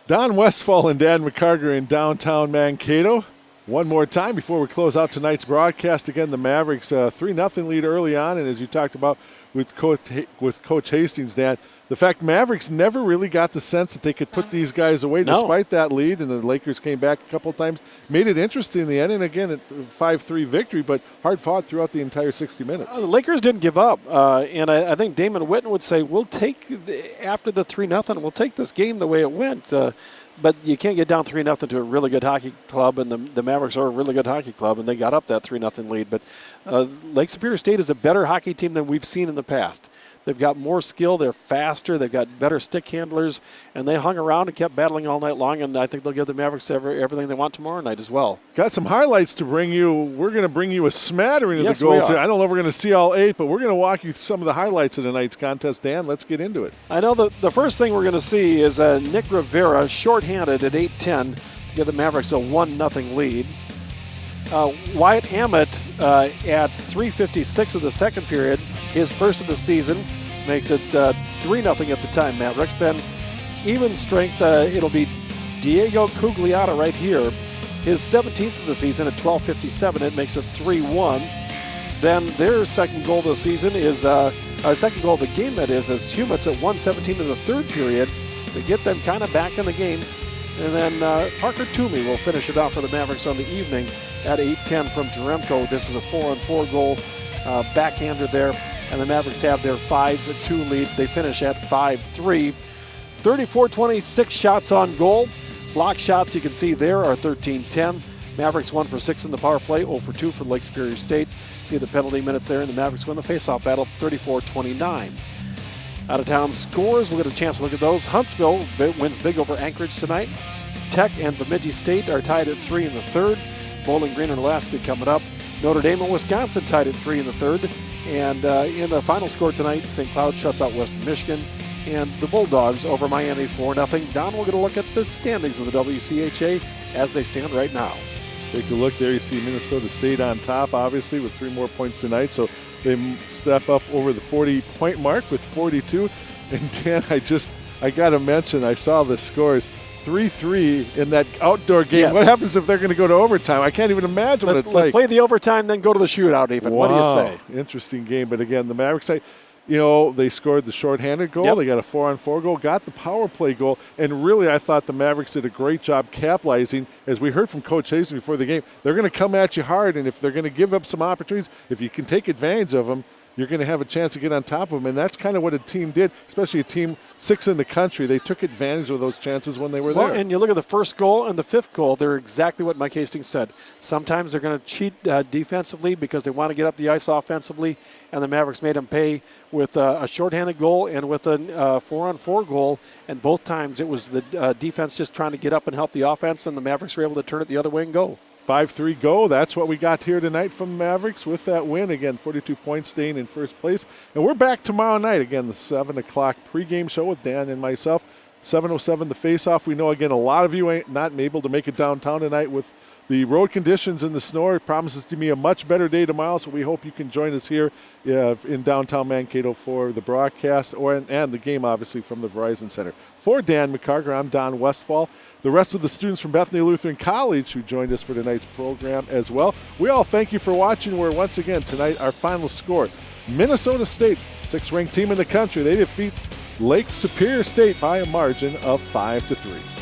Don Westfall and Dan McCarger in downtown Mankato. One more time before we close out tonight's broadcast. Again, the Mavericks 3-0 lead early on, and as you talked about with Coach Hastings, Dan, the fact Mavericks never really got the sense that they could put these guys away despite that lead, and the Lakers came back a couple of times, made it interesting in the end, and again, a 5-3 victory, but hard fought throughout the entire 60 minutes. The Lakers didn't give up, and I think Damon Whitten would say, we'll take, after the 3-0, we'll take this game the way it went. But you can't get down 3-0 to a really good hockey club, and the Mavericks are a really good hockey club, and they got up that 3-0 lead. But Lake Superior State is a better hockey team than we've seen in the past. They've got more skill, they're faster, they've got better stick handlers, and they hung around and kept battling all night long, and I think they'll give the Mavericks everything they want tomorrow night as well. Got some highlights to bring you. We're going to bring you a smattering of the goals here. I don't know if we're going to see all 8, but we're going to walk you through some of the highlights of tonight's contest. Dan, let's get into it. I know the first thing we're going to see is Nick Rivera shorthanded at 8:10 to give the Mavericks a 1-0 lead. Wyatt Hammett at 3:56 of the second period, his first of the season, makes it 3-0 at the time, Mavericks. Then even strength, it'll be Diego Cugliata right here. His 17th of the season at 12:57, it makes it 3-1. Then their second goal of the season is, second goal of the game that is Humitz at 1:17 in the third period to get them kind of back in the game. And then Parker Toomey will finish it off for the Mavericks on the evening at 8:10 from Jaremko. This is a 4-on-4 goal, backhander there. And the Mavericks have their 5-2 lead. They finish at 5-3. 34-26 shots on goal. Block shots you can see there are 13-10. Mavericks 1 for 6 in the power play, 0 for 2 for Lake Superior State. See the penalty minutes there, and the Mavericks win the faceoff battle 34-29. Out of town scores, we'll get a chance to look at those. Huntsville wins big over Anchorage tonight. Tech and Bemidji State are tied at 3 in the third. Bowling Green and Alaska coming up. Notre Dame and Wisconsin tied at 3 in the third. And in the final score tonight, St. Cloud shuts out Western Michigan. And the Bulldogs over Miami 4-0. Don, we're going to look at the standings of the WCHA as they stand right now. Take a look there. You see Minnesota State on top, obviously, with 3 more points tonight. So they step up over the 40-point mark with 42. And Dan, I got to mention, I saw the scores. 3-3 in that outdoor game. Yes. What happens if they're going to go to overtime? I can't even imagine what it's like. Let's play the overtime, then go to the shootout even. Wow. What do you say? Interesting game. But again, the Mavericks, they scored the shorthanded goal. Yep. They got a 4-on-4 goal, got the power play goal. And really, I thought the Mavericks did a great job capitalizing. As we heard from Coach Hastings before the game, they're going to come at you hard. And if they're going to give up some opportunities, if you can take advantage of them, you're going to have a chance to get on top of them. And that's kind of what a team did, especially a team 6 in the country. They took advantage of those chances when they were there. And you look at the first goal and the fifth goal, they're exactly what Mike Hastings said. Sometimes they're going to cheat defensively because they want to get up the ice offensively, and the Mavericks made them pay with a shorthanded goal and with a 4-on-4 goal. And both times it was the defense just trying to get up and help the offense, and the Mavericks were able to turn it the other way and go. 5-3 go. That's what we got here tonight from the Mavericks with that win. Again, 42 points, staying in first place. And we're back tomorrow night. Again, the 7 o'clock pregame show with Dan and myself. 7:07 the face-off. We know, again, a lot of you ain't not able to make it downtown tonight with the road conditions and the snow. It promises to be a much better day tomorrow, so we hope you can join us here in downtown Mankato for the broadcast and the game, obviously, from the Verizon Center. For Dan McCarger, I'm Don Westfall. The rest of the students from Bethany Lutheran College who joined us for tonight's program as well. We all thank you for watching, where once again tonight our final score, Minnesota State, 6th-ranked team in the country. They defeat Lake Superior State by a margin of 5-3.